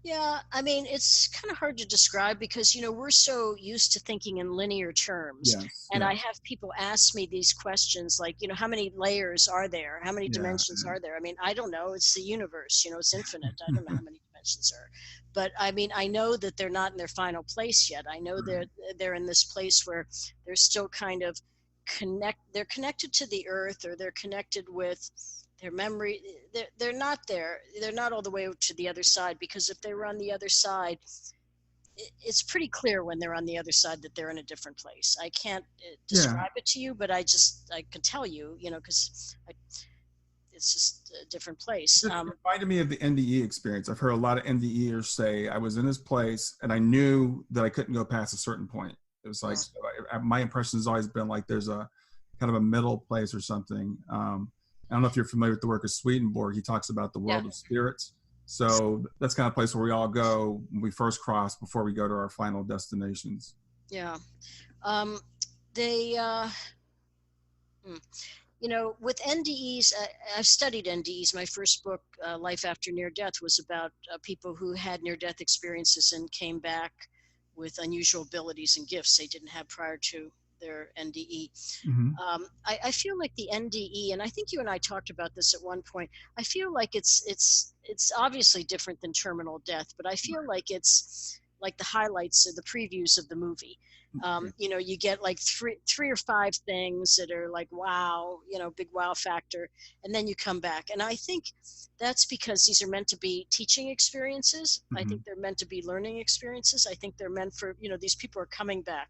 Yeah, I mean, it's kind of hard to describe because, we're so used to thinking in linear terms.
Yes,
and I have people ask me these questions like, how many layers are there? How many dimensions are there? I mean, I don't know. It's the universe, it's infinite. I don't know how many dimensions are. But I mean, I know that they're not in their final place yet. I know they're in this place where they're still kind of they're connected to the earth, or they're connected with their memory. They're not there. They're not all the way to the other side, because if they were on the other side, it's pretty clear when they're on the other side that they're in a different place. I can't describe it to you, but I can tell you, because it's just a different place.
It reminded me of the NDE experience. I've heard a lot of NDEers say, I was in this place and I knew that I couldn't go past a certain point. It was like, my impression has always been like there's a kind of a middle place or something. I don't know if you're familiar with the work of Swedenborg. He talks about the world of spirits. So that's kind of place where we all go when we first cross before we go to our final destinations.
Yeah. With NDEs, I've studied NDEs. My first book, Life After Near Death, was about people who had near-death experiences and came back with unusual abilities and gifts they didn't have prior to their NDE.
Mm-hmm.
I feel like the NDE, and I think you and I talked about this at one point, I feel like it's obviously different than terminal death, but I feel like it's like the highlights or the previews of the movie. You get like three or five things that are like, wow, big wow factor. And then you come back. And I think that's because these are meant to be teaching experiences. Mm-hmm. I think they're meant to be learning experiences. I think they're meant for, these people are coming back.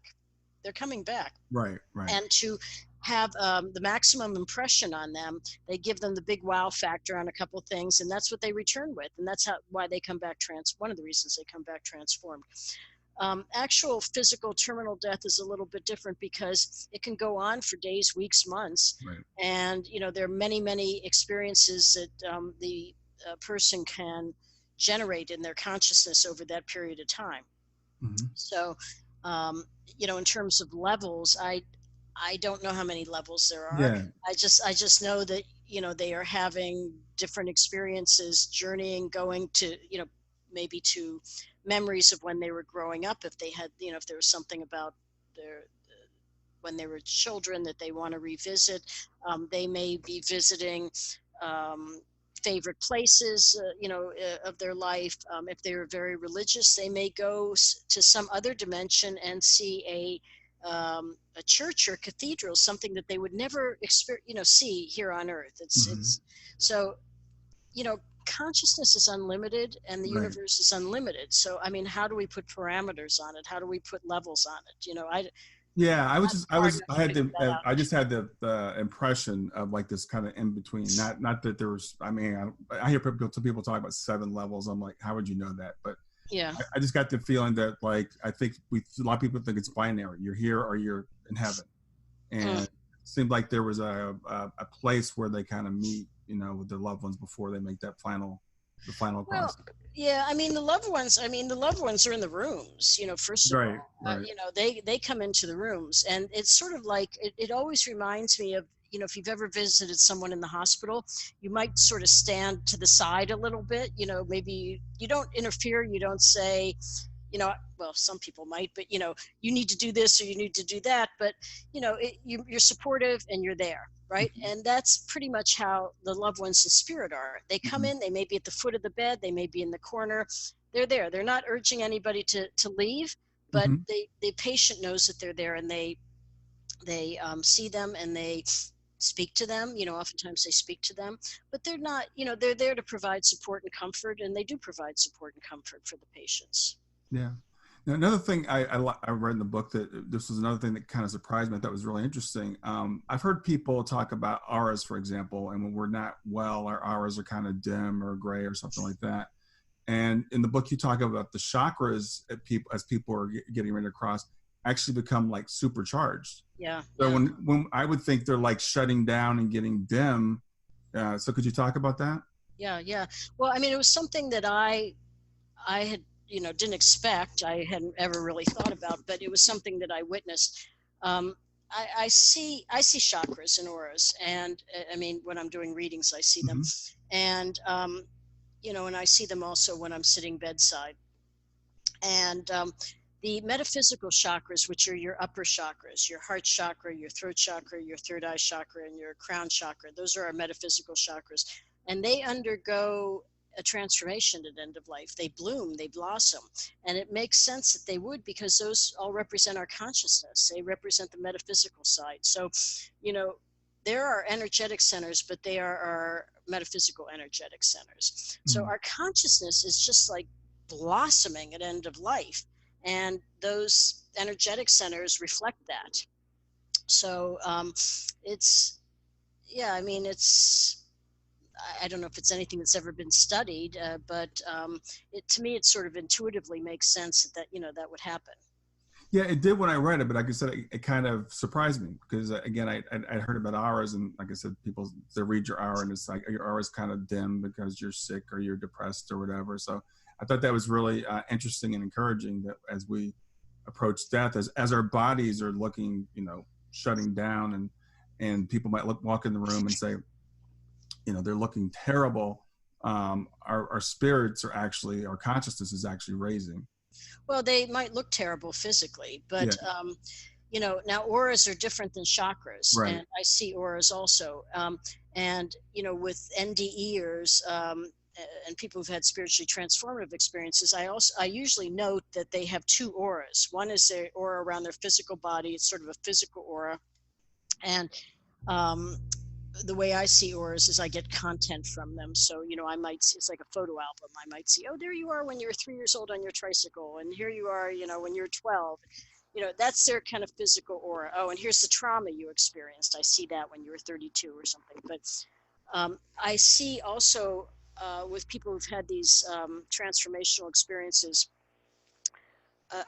They're coming back.
Right.
And to have the maximum impression on them, they give them the big wow factor on a couple of things, and that's what they return with. And that's why they come back one of the reasons they come back transformed. Actual physical terminal death is a little bit different because it can go on for days, weeks, months.
Right. And,
there are many, many experiences that the person can generate in their consciousness over that period of time. Mm-hmm. So, in terms of levels, I don't know how many levels there are.
Yeah.
I just know that, they are having different experiences, journeying, going to, maybe to memories of when they were growing up, if they had, if there was something about when they were children that they want to revisit. They may be visiting favorite places, of their life. If they were very religious, they may go to some other dimension and see a church or cathedral, something that they would never see here on Earth. It's so, consciousness is unlimited and the universe is unlimited. So, I mean, how do we put parameters on it? How do we put levels on it?
I just had the impression of like this kind of in between, not that there was, I mean, I hear people talk about 7 levels. I'm like, how would you know that? But
yeah,
I just got the feeling that, like, I think a lot of people think it's binary. You're here or you're in heaven. And it seemed like there was a place where they kind of meet, with their loved ones before they make that final cross.
Yeah, I mean the loved ones are in the rooms, first of all. They come into the rooms, and it's sort of like it always reminds me of, if you've ever visited someone in the hospital, you might sort of stand to the side a little bit, maybe you don't interfere, you don't say, well, some people might, but you need to do this or you need to do that, but you're supportive and you're there, right? And that's pretty much how the loved ones in spirit are. They come in, they may be at the foot of the bed, they may be in the corner, they're there. They're not urging anybody to leave, but the patient knows that they're there, and they see them and they speak to them. Oftentimes they speak to them, but they're not, they're there to provide support and comfort, and they do provide support and comfort for the patients.
Yeah. Now, another thing I read in the book, that this was another thing that kind of surprised me. I thought was really interesting. I've heard people talk about auras, for example, and when we're not well, our auras are kind of dim or gray or something like that. And in the book, you talk about the chakras as people are getting ready to cross actually become like supercharged.
Yeah.
So when I would think they're like shutting down and getting dim. So could you talk about that?
Yeah. Well, I mean, it was something that I had, didn't expect. I hadn't ever really thought about, but it was something that I witnessed. I see chakras and auras, and I mean, when I'm doing readings, I see them, and and I see them also when I'm sitting bedside. And the metaphysical chakras, which are your upper chakras, your heart chakra, your throat chakra, your third eye chakra, and your crown chakra, those are our metaphysical chakras, and they undergo a transformation at end of life. They bloom, they blossom, and it makes sense that they would, because those all represent our consciousness. They represent the metaphysical side. So, there are energetic centers, but they are our metaphysical energetic centers. So our consciousness is just like blossoming at end of life, and those energetic centers reflect that. So I don't know if it's anything that's ever been studied, but to me, it sort of intuitively makes sense that that would happen.
Yeah, it did when I read it, but like I said, it kind of surprised me because, again, I heard about auras, and like I said, people, they read your aura and it's like your aura is kind of dim because you're sick or you're depressed or whatever. So I thought that was really interesting and encouraging, that as we approach death, as our bodies are looking, shutting down, and people might walk in the room and say, they're looking terrible. Our spirits are actually, our consciousness is actually raising.
Well, they might look terrible physically, but now auras are different than chakras,
right.
And I see auras also. And with NDEers and people who've had spiritually transformative experiences, I usually note that they have 2 auras. One is their aura around their physical body; it's sort of a physical aura, and the way I see auras is I get content from them. So, I might see, it's like a photo album. I might see, oh, there you are when you're 3 years old on your tricycle. And here you are, when you're 12. That's their kind of physical aura. Oh, and here's the trauma you experienced. I see that when you were 32 or something. But I see also with people who've had these transformational experiences,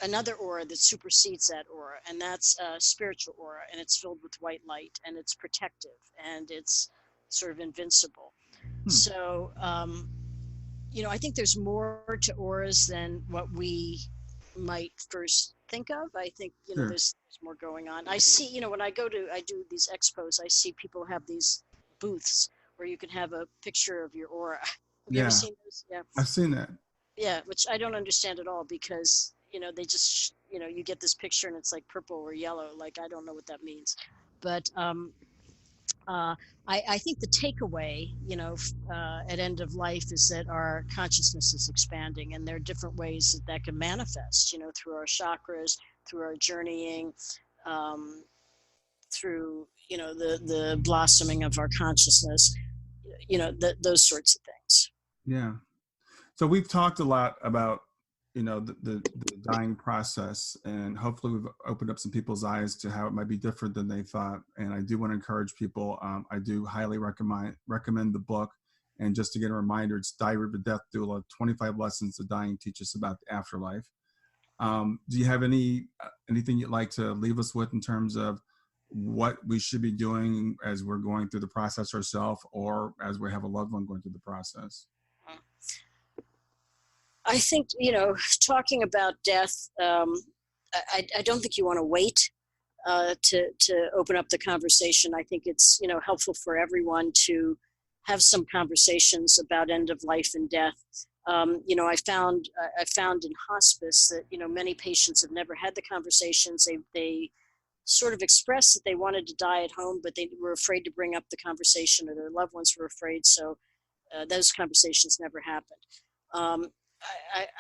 another aura that supersedes that aura, and that's a spiritual aura, and it's filled with white light, and it's protective, and it's sort of invincible. So, I think there's more to auras than what we might first think of. I think, there's more going on. I see, when I do these expos, I see people have these booths where you can have a picture of your aura. Have you ever seen those? Yeah.
I've seen that.
Yeah, which I don't understand at all, because they just, you get this picture and it's like purple or yellow. Like, I don't know what that means. But I think the takeaway, at end of life is that our consciousness is expanding, and there are different ways that can manifest, through our chakras, through our journeying, through, the blossoming of our consciousness, those sorts of things.
Yeah. So we've talked a lot about, the dying process, and hopefully we've opened up some people's eyes to how it might be different than they thought. And I do want to encourage people. I do highly recommend the book. And just to get a reminder, it's Diary of a Death Doula, 25 Lessons the Dying Teach Us About the Afterlife. Do you have anything you'd like to leave us with in terms of what we should be doing as we're going through the process ourselves, or as we have a loved one going through the process?
I think, talking about death, I don't think you want to wait to open up the conversation. I think it's, helpful for everyone to have some conversations about end of life and death. I found in hospice that, many patients have never had the conversations. They sort of expressed that they wanted to die at home, but they were afraid to bring up the conversation, or their loved ones were afraid. So those conversations never happened.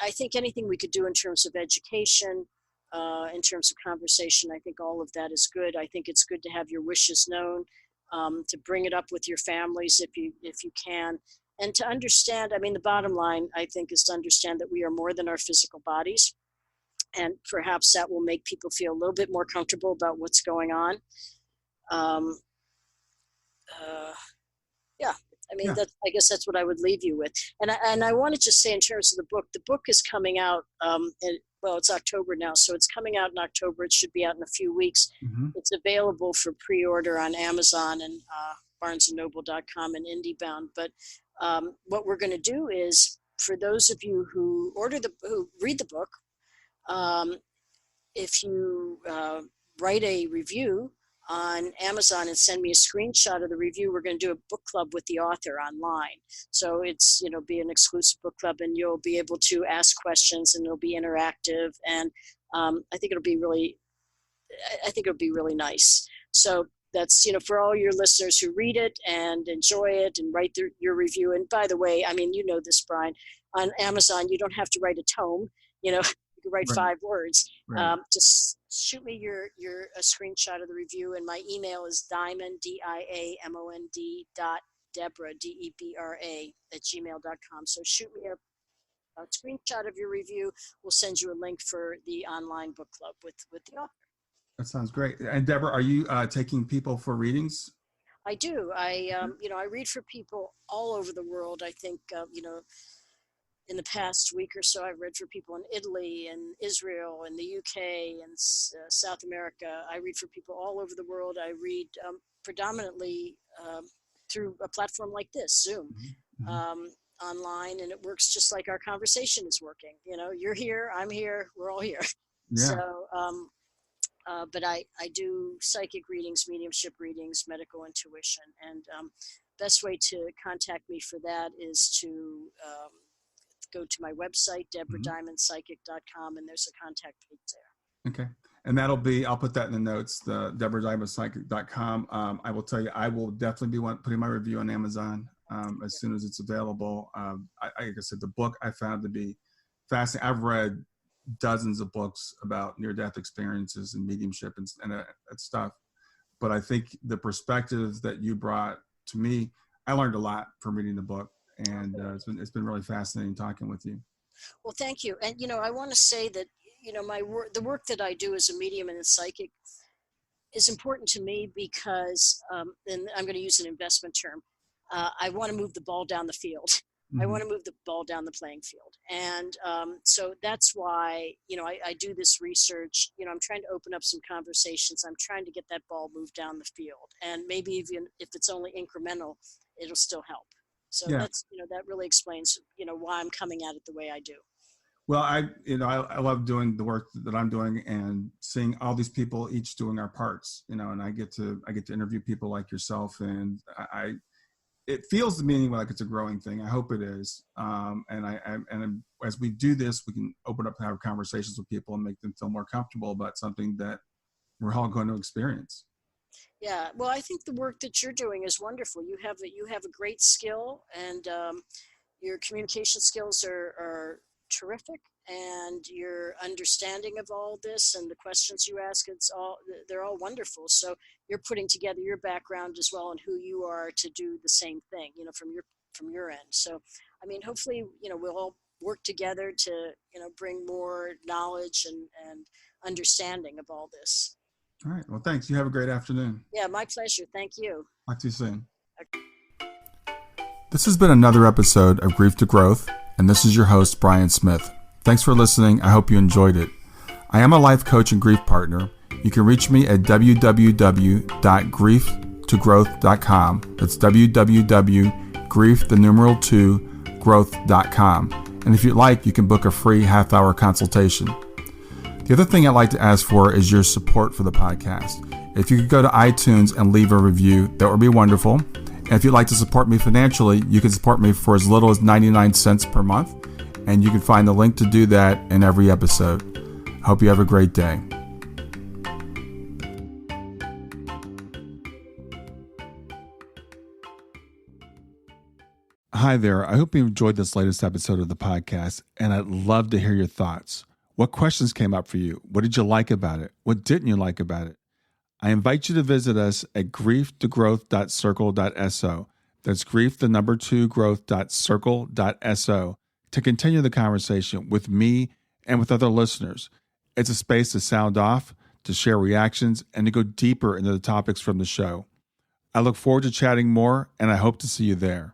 I think anything we could do in terms of education, in terms of conversation, I think all of that is good. I think it's good to have your wishes known, to bring it up with your families if you can, and to understand. I mean, the bottom line, I think, is to understand that we are more than our physical bodies, and perhaps that will make people feel a little bit more comfortable about what's going on. Yeah. I mean, I guess that's what I would leave you with. And I want to just say, in terms of the book is coming out, it's October now, so it's coming out in October. It should be out in a few weeks. Mm-hmm. It's available for pre-order on Amazon and barnesandnoble.com and IndieBound. But what we're going to do is, for those of you who read the book, if you write a review on Amazon and send me a screenshot of the review, we're going to do a book club with the author online. So it's, be an exclusive book club, and you'll be able to ask questions, and it'll be interactive. And I think it'll be really nice. So that's, for all your listeners who read it and enjoy it and write your review. And by the way, I mean, this, Brian, on Amazon, you don't have to write a tome, you can write 5 words. Right. Just shoot me a screenshot of the review, and my email is diamond, DIAMOND Debra, DEBRA @gmail.com. So shoot me a screenshot of your review. We'll send you a link for the online book club with the author.
That sounds great. And Debra, are you taking people for readings?
I do. I read for people all over the world. I think, in the past week or so, I've read for people in Italy and Israel and the UK and South America. I read for people all over the world. I read predominantly through a platform like this, Zoom, online, and it works just like our conversation is working. You're here, I'm here, we're all here. Yeah. So, but I do psychic readings, mediumship readings, medical intuition, and best way to contact me for that is to go to my website, DebraDiamondPsychic.com, and there's a contact page there.
Okay. And I'll put that in the notes, the DebraDiamondPsychic.com. I will tell you, I will definitely be putting my review on Amazon as soon as it's available. Like I said, the book I found to be fascinating. I've read dozens of books about near-death experiences and mediumship and stuff. But I think the perspectives that you brought to me, I learned a lot from reading the book. And it's been really fascinating talking with you.
Well, thank you. And, I want to say that, the work that I do as a medium and a psychic is important to me because, and I'm going to use an investment term, I want to move the ball down the field. Mm-hmm. I want to move the ball down the playing field. And so that's why, I do this research. I'm trying to open up some conversations. I'm trying to get that ball moved down the field. And maybe even if it's only incremental, it'll still help. So that's, that really explains, why I'm coming at it the way I do.
Well, I love doing the work that I'm doing and seeing all these people each doing our parts, and I get to interview people like yourself. And it feels to me anyway like it's a growing thing. I hope it is. And as we do this, we can open up and have conversations with people and make them feel more comfortable about something that we're all going to experience.
Yeah, well, I think the work that you're doing is wonderful. You have a great skill, and your communication skills are terrific, and your understanding of all this and the questions you ask, they're all wonderful. So you're putting together your background as well and who you are to do the same thing, from your end. So, I mean, hopefully, we'll all work together to, bring more knowledge and understanding of all this.
All right. Well, thanks. You have a great afternoon.
Yeah, my pleasure. Thank you.
Talk to you soon.
Okay.
This has been another episode of Grief to Growth, and this is your host, Brian Smith. Thanks for listening. I hope you enjoyed it. I am a life coach and grief partner. You can reach me at www.grieftogrowth.com. That's www.grief2growth.com. And if you'd like, you can book a free half-hour consultation. The other thing I'd like to ask for is your support for the podcast. If you could go to iTunes and leave a review, that would be wonderful. And if you'd like to support me financially, you can support me for as little as 99 cents per month. And you can find the link to do that in every episode. I hope you have a great day. Hi there. I hope you enjoyed this latest episode of the podcast, and I'd love to hear your thoughts. What questions came up for you? What did you like about it? What didn't you like about it? I invite you to visit us at grieftogrowth.circle.so. That's growth2growth.circle.so to continue the conversation with me and with other listeners. It's a space to sound off, to share reactions, and to go deeper into the topics from the show. I look forward to chatting more, and I hope to see you there.